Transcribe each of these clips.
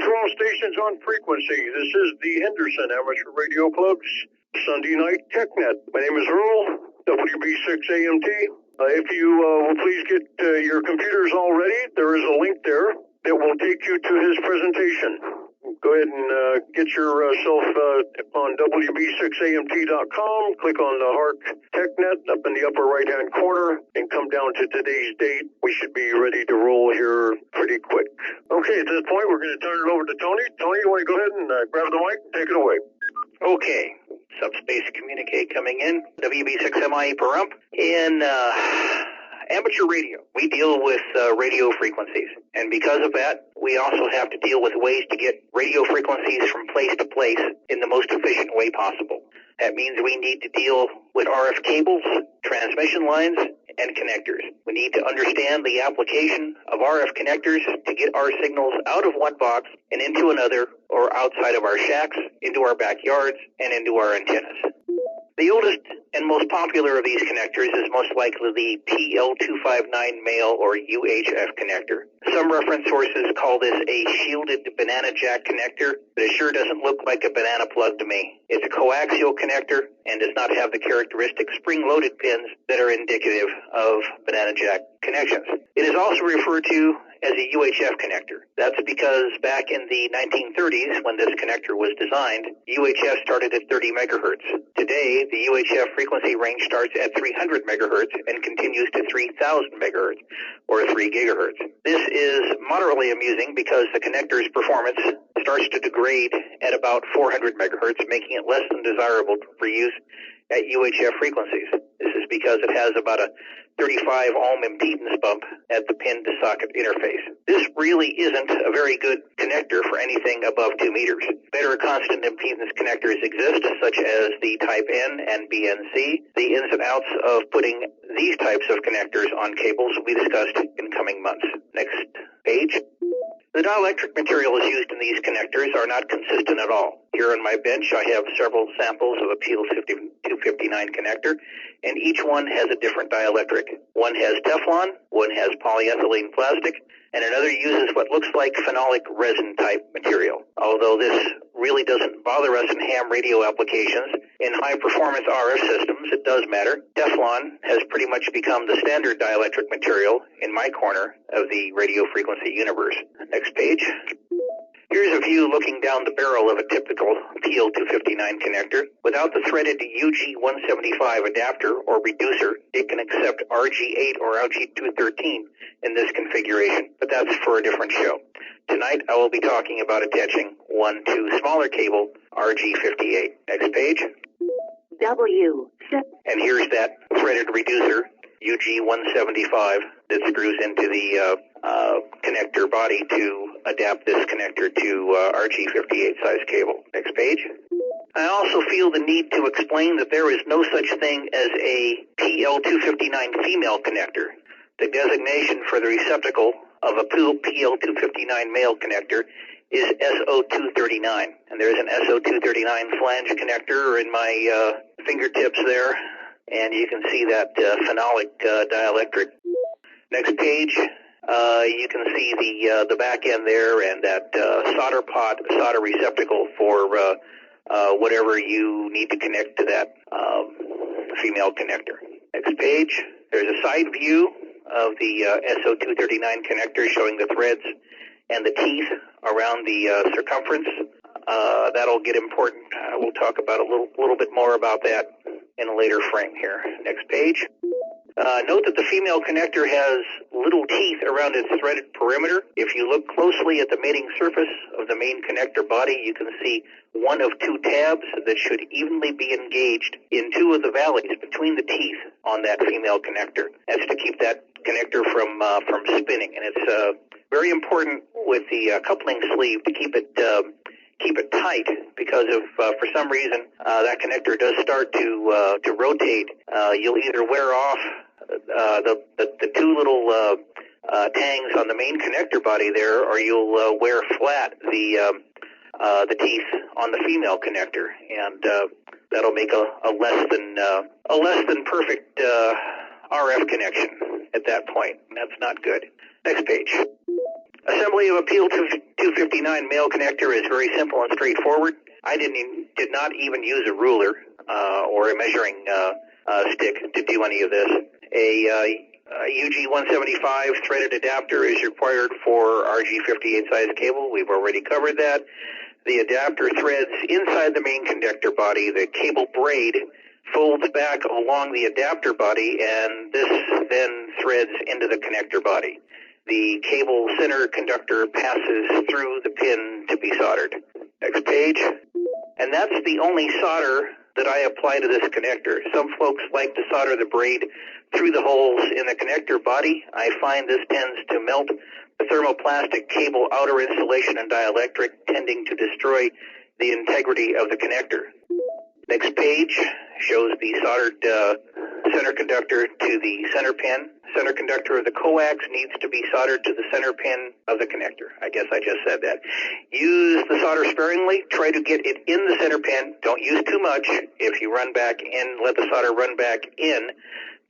from all stations on frequency. This is the Henderson Amateur Radio Club's Sunday Night TechNet. My name is Earl WB6AMT. If you will please get your computers all ready, there is a link there that will take you to his presentation. Go ahead and get yourself on WB6AMT.com, click on the HARC TechNet up in the upper right-hand corner, and come down to today's date. We should be ready to roll here pretty quick. Okay, at this point, we're going to turn it over to Tony. Tony, you want to go ahead and grab the mic and take it away? Okay, subspace communicate coming in, WB6MIE per ump. In amateur radio, we deal with radio frequencies, and because of that, we also have to deal with ways to get radio frequencies from place to place in the most efficient way possible. That means we need to deal with RF cables, transmission lines, and connectors. We need to understand the application of RF connectors to get our signals out of one box and into another, or outside of our shacks, into our backyards, and into our antennas. The oldest and most popular of these connectors is most likely the PL-259 Male, or Uhf connector. Some reference sources call this a shielded banana jack connector, but it sure doesn't look like a banana plug to me. It's a coaxial connector and does not have the characteristic spring-loaded pins that are indicative of banana jack connections. It is also referred to as a UHF connector. That's because back in the 1930s, when this connector was designed, UHF started at 30 megahertz. Today, the UHF frequency range starts at 300 megahertz and continues to 3,000 megahertz, or 3 gigahertz. This is moderately amusing because the connector's performance starts to degrade at about 400 megahertz, making it less than desirable for use at UHF frequencies. This is because it has about a 35 ohm impedance bump at the pin-to-socket interface. This really isn't a very good connector for anything above 2 meters. Better constant impedance connectors exist, such as the Type N and BNC. The ins and outs of putting these types of connectors on cables will be discussed in coming months. Next page. The dielectric materials used in these connectors are not consistent at all. Here on my bench, I have several samples of a PL-259 connector, and each one has a different dielectric. One has Teflon, one has polyethylene plastic, and another uses what looks like phenolic resin-type material. Although this really doesn't bother us in ham radio applications, in high-performance RF systems, it does matter. Teflon has pretty much become the standard dielectric material in my corner of the radio frequency universe. Next page. Here's a view looking down the barrel of a typical PL-259 connector. Without the threaded UG175 adapter or reducer, it can accept RG8 or RG213 in this configuration, but that's for a different show. Tonight, I will be talking about attaching one to smaller cable, RG58. Next page. And here's that threaded reducer, UG175, that screws into the connector body to adapt this connector to RG58 size cable. Next page. I also feel the need to explain that there is no such thing as a PL-259 female connector. The designation for the receptacle of a PL-259 male connector is SO239, and there's an SO239 flange connector in my fingertips there, and you can see that phenolic dielectric. Next page, you can see the back end there and that solder pot, solder receptacle for whatever you need to connect to that female connector. Next page, there's a side view of the SO239 connector showing the threads and the teeth around the circumference. That'll get important. We'll talk about a little bit more about that in a later frame here. Next page. Note that the female connector has little teeth around its threaded perimeter. If you look closely at the mating surface of the main connector body, you can see one of two tabs that should evenly be engaged in two of the valleys between the teeth on that female connector. That's to keep that connector from spinning, and it's very important with the coupling sleeve to keep it tight, because if for some reason that connector does start to rotate, you'll either wear off the two little tangs on the main connector body there, or you'll wear flat the teeth on the female connector, and that'll make a less than perfect RF connection at that point. That's not good. Next page. Assembly of a PL-259 Male connector is very simple and straightforward. I did not even use a ruler or a measuring stick to do any of this. A UG175 threaded adapter is required for RG58 size cable. We've already covered that. The adapter threads inside the main conductor body. The cable braid folds back along the adapter body, and this then threads into the connector body. The cable center conductor passes through the pin to be soldered. Next page. And that's the only solder that I apply to this connector. Some folks like to solder the braid through the holes in the connector body. I find this tends to melt the thermoplastic cable outer insulation and dielectric, tending to destroy the integrity of the connector. Next page shows the soldered center conductor to the center pin. Center conductor of the coax needs to be soldered to the center pin of the connector. I guess I just said that. Use the solder sparingly. Try to get it in the center pin. Don't use too much. If you run back in, let the solder run back in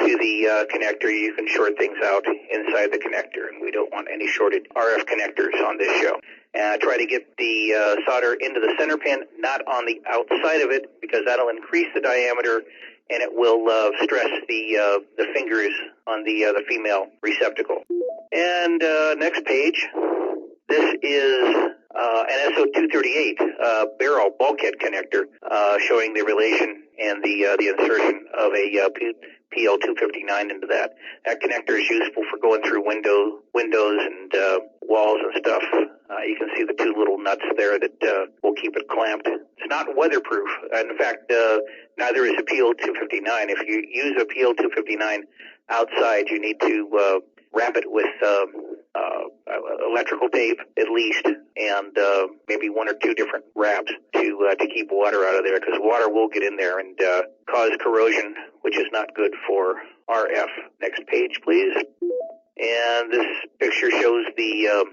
to the connector, you can short things out inside the connector, and we don't want any shorted RF connectors on this show. Try to get the solder into the center pin, not on the outside of it, because that'll increase the diameter and it will stress the fingers on the female receptacle. And next page, this is an SO238 barrel bulkhead connector showing the relation and the insertion of a PL-259 into that. That connector is useful for going through windows and walls and stuff. You can see the two little nuts there that will keep it clamped. It's not weatherproof. In fact, neither is a PL-259. If you use a PL-259 outside, you need to wrap it with electrical tape at least, and maybe one or two different wraps to keep water out of there, because water will get in there and cause corrosion, which is not good for RF. Next page, please. And this picture shows the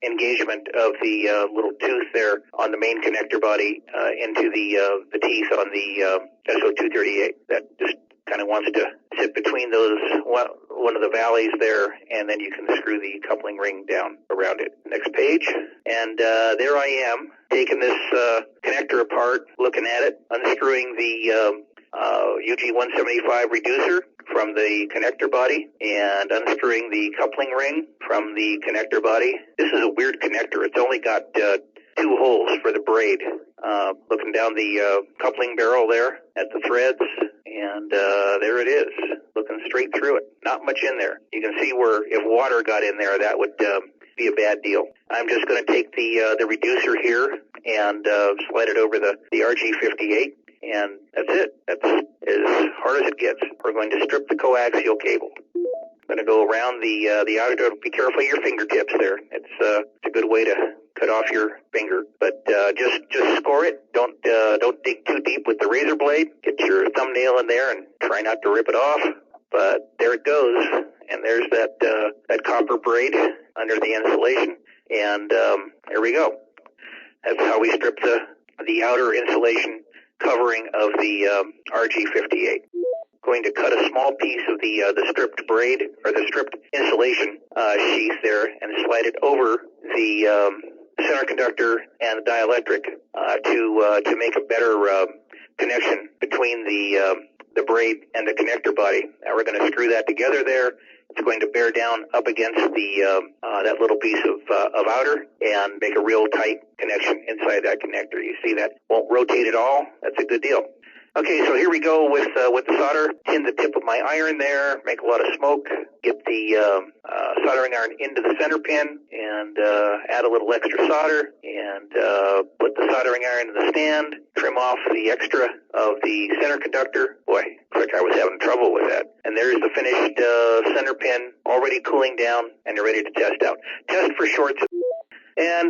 engagement of the little tooth there on the main connector body into the teeth on the SO238. That just kind of wants to sit between those, one of the valleys there, and then you can screw the coupling ring down around it. Next page. And there I am, taking this connector apart, looking at it, unscrewing the UG175 reducer from the connector body and unscrewing the coupling ring from the connector body. This is a weird connector. It's only got two holes for the braid. Looking down the coupling barrel there at the threads, and there it is, looking straight through it. Not much in there. You can see where if water got in there, that would be a bad deal. I'm just going to take the reducer here and slide it over the RG58. And that's it. That's as hard as it gets. We're going to strip the coaxial cable. I'm going to go around the outer. Be careful of your fingertips there. It's a good way to cut off your finger. But just score it. Don't dig too deep with the razor blade. Get your thumbnail in there and try not to rip it off. But there it goes. And there's that copper braid under the insulation. And there we go. That's how we strip the outer insulation covering of the RG58. Going to cut a small piece of the stripped braid, or the stripped insulation sheath there, and slide it over the center conductor and the dielectric to make a better connection between the braid and the connector body. Now we're going to screw that together there. It's going to bear down up against the that little piece of outer and make a real tight connection inside that connector. You see that won't rotate at all. That's a good deal. Okay, so here we go with the solder. Tin the tip of my iron there, make a lot of smoke, get the soldering iron into the center pin, and add a little extra solder, and put the soldering iron in the stand, trim off the extra of the center conductor. Boy, looks like I was having trouble with that. And there's the finished center pin, already cooling down, and you're ready to test out. Test for shorts. And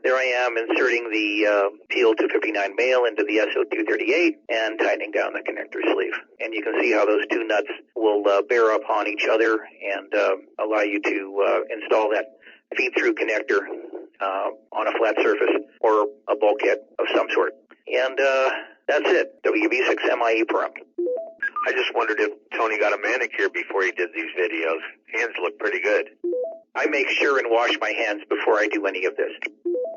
there I am inserting the PL-259 Male into the SO238 and tightening down the connector sleeve. And you can see how those two nuts will bear upon each other and allow you to install that feed-through connector on a flat surface or a bulkhead of some sort. And that's it. WB6MIE per amp. I just wondered if Tony got a manicure before he did these videos. Hands look pretty good. I make sure and wash my hands before I do any of this.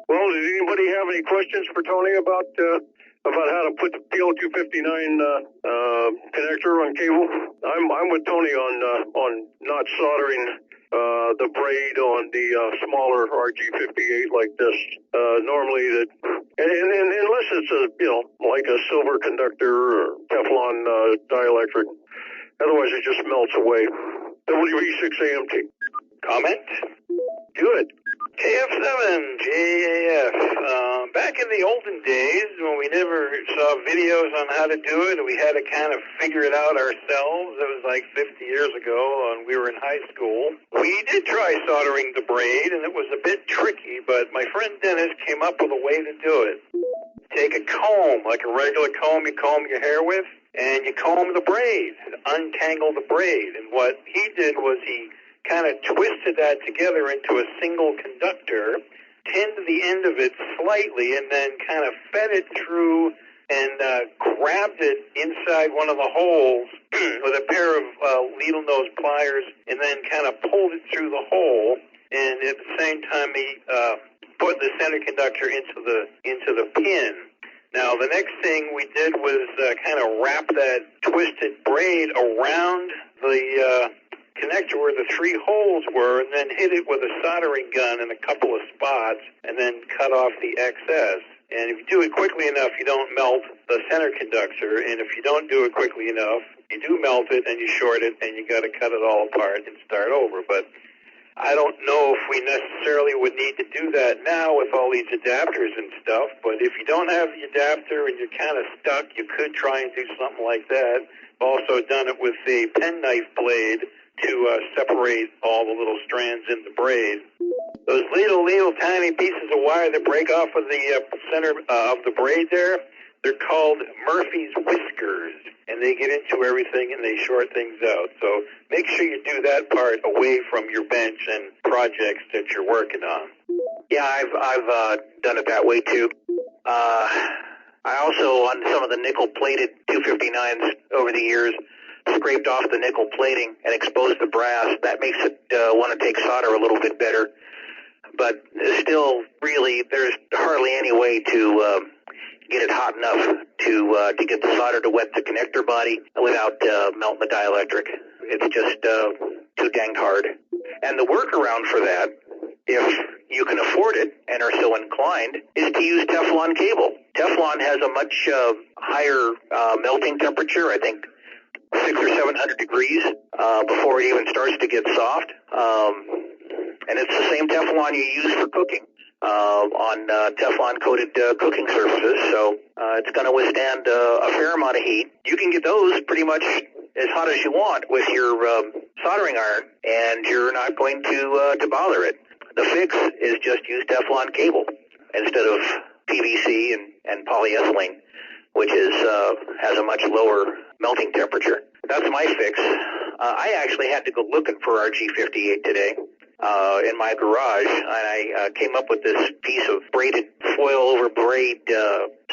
Well, did anybody have any questions for Tony about how to put the PL-259 connector on cable? I'm with Tony on not soldering the braid on the smaller RG58 like this. Normally, and unless it's like a silver conductor or Teflon dielectric, otherwise it just melts away. WB6AMT. Comment? Good. KF7JAF. Back in the olden days when we never saw videos on how to do it and we had to kind of figure it out ourselves, it was like 50 years ago when we were in high school, we did try soldering the braid and it was a bit tricky, but my friend Dennis came up with a way to do it. Take a comb, like a regular comb you comb your hair with, and you comb the braid, untangle the braid. And what he did was he kind of twisted that together into a single conductor, tinned the end of it slightly, and then kind of fed it through and grabbed it inside one of the holes with a pair of needle nose pliers, and then kind of pulled it through the hole. And at the same time, he put the center conductor into the pin. Now, the next thing we did was kind of wrap that twisted braid around the connector where the three holes were, and then hit it with a soldering gun in a couple of spots, and then cut off the excess. And if you do it quickly enough, you don't melt the center conductor, and if you don't do it quickly enough, you do melt it, and you short it, and you got to cut it all apart and start over. But I don't know if we necessarily would need to do that now with all these adapters and stuff, but if you don't have the adapter and you're kind of stuck, you could try and do something like that. I've also done it with a penknife blade to separate all the little strands in the braid. Those little tiny pieces of wire that break off of the center of the braid there, they're called Murphy's whiskers, and they get into everything and they short things out. So make sure you do that part away from your bench and projects that you're working on. Yeah, I've done it that way too. I also, on some of the nickel-plated 259s over the years, scraped off the nickel plating and exposed the brass. That makes it want to take solder a little bit better. But still, really, there's hardly any way to get it hot enough to get the solder to wet the connector body without melting the dielectric. It's just too dang hard. And the workaround for that, if you can afford it and are so inclined, is to use Teflon cable. Teflon has a much higher melting temperature, I think 600 or 700 degrees before it even starts to get soft. And it's the same Teflon you use for cooking on Teflon-coated cooking surfaces, so it's going to withstand a fair amount of heat. You can get those pretty much as hot as you want with your soldering iron, and you're not going to bother it. The fix is just use Teflon cable instead of PVC and polyethylene, which has a much lower melting temperature. That's my fix. I actually had to go looking for RG58 today in my garage, and I came up with this piece of braided foil over braid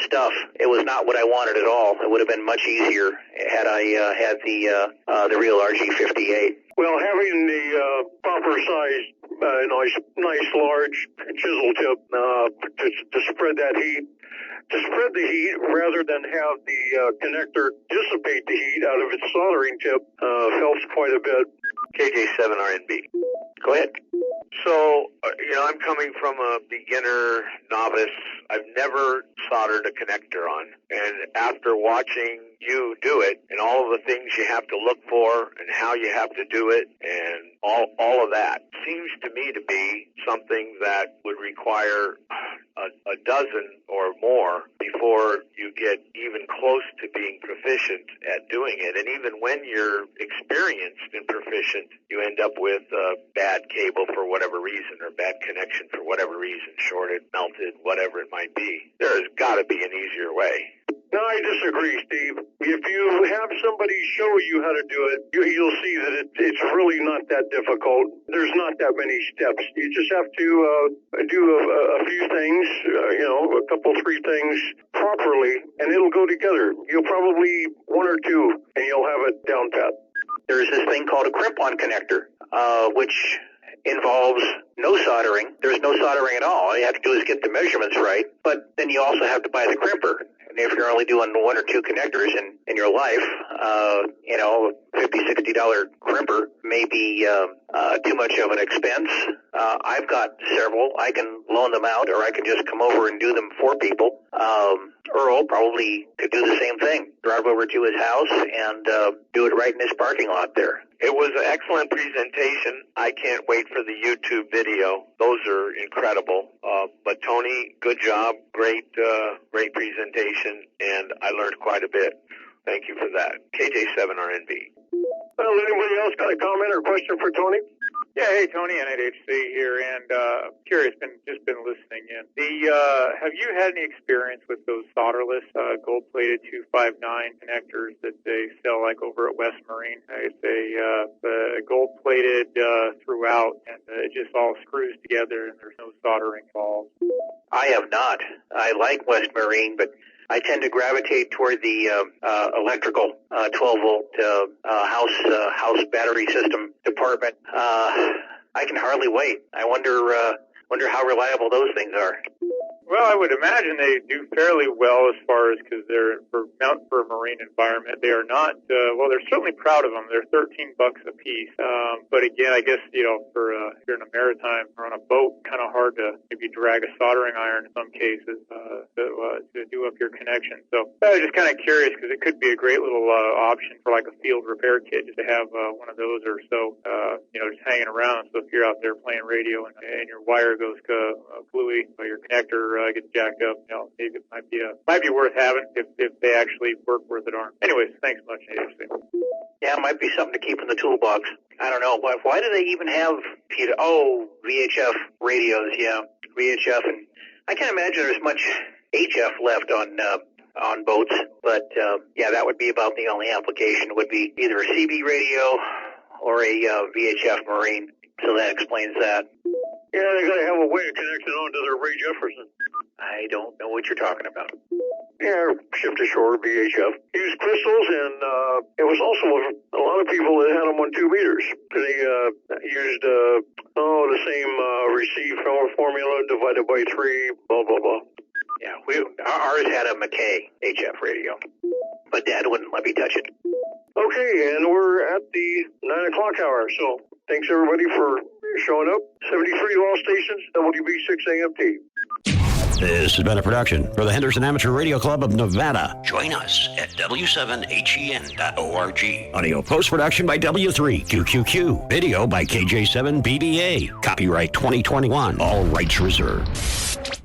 stuff. It was not what I wanted at all. It would have been much easier had I had the real RG58. Well, having the proper size, nice large chisel tip to spread that heat. To spread the heat rather than have the connector dissipate the heat out of its soldering tip helps quite a bit. KJ7RNB. Go ahead. So, I'm coming from a beginner novice. I've never soldered a connector on. And after watching you do it and all of the things you have to look for and how you have to do it and all of that seems to me to be something that would require a dozen or more before you get even close to being proficient at doing it. And even when you're experienced and proficient, you end up with bad cable for whatever reason or bad connection for whatever reason, shorted, melted, whatever it might be. There's got to be an easier way. No, I disagree, Steve. If you have somebody show you how to do it, you'll see that it's really not that difficult. There's not that many steps. You just have to do a few things, a couple, 3 things properly, and it'll go together. You'll probably 1 or 2, and you'll have it down pat. There's this thing called a crimp-on connector, which involves no soldering. There's no soldering at all. All you have to do is get the measurements right. But then you also have to buy the crimper. And if you're only doing one or two connectors in your life, $50-$60 crimper may be too much of an expense. I've got several. I can loan them out, or I can just come over and do them for people. Earl probably could do the same thing. Drive over to his house and do it right in his parking lot there. It was an excellent presentation. I can't wait for the YouTube video. Those are incredible. But Tony, good job. Great presentation, and I learned quite a bit. Thank you for that. KJ7RNB. Well, anybody else got a comment or question for Tony? Yeah, hey, Tony, NHC here, and curious, just been listening in. Have you had any experience with those solderless gold-plated 259 connectors that they sell like over at West Marine? It's gold-plated throughout, and it just all screws together, and there's no soldering involved. I have not. I like West Marine, but I tend to gravitate toward the electrical 12-volt house battery system department. I can hardly wait. I wonder how reliable those things are. Well, I would imagine they do fairly well as far as, because they're for a marine environment. They are not, they're certainly proud of them. They're $13 a piece. But again, I guess, for if you're in a maritime or on a boat, kind of hard to maybe drag a soldering iron in some cases to do up your connection. So I was just kind of curious, because it could be a great little option for like a field repair kit, just to have one of those or so, just hanging around. So if you're out there playing radio and your wire goes fluey, or your connector gets jacked up, maybe it might be worth having if they actually work worth it aren't. Anyways, thanks much, AHC. Yeah, it might be something to keep in the toolbox. I don't know. Why do they even have VHF radios? Yeah, VHF, and I can't imagine there's much HF left on boats. But that would be about the only application. Would be either a CB radio or a VHF Marine. So that explains that. Yeah, they got to have a way to connect it onto their Ray Jefferson. I don't know what you're talking about. Yeah, ship to shore VHF. Used crystals, and it was also a lot of people that had them on 2 meters. They used the same receive formula divided by 3, blah blah blah. Yeah, ours had a McKay HF radio, but Dad wouldn't let me touch it. Okay, and we're at the 9 o'clock hour. So thanks everybody for showing up. 73 all stations, WB6AMT. This has been a production for the Henderson Amateur Radio Club of Nevada. Join us at w7hen.org. Audio post-production by W3QQQ. Video by KJ7BBA. Copyright 2021. All rights reserved.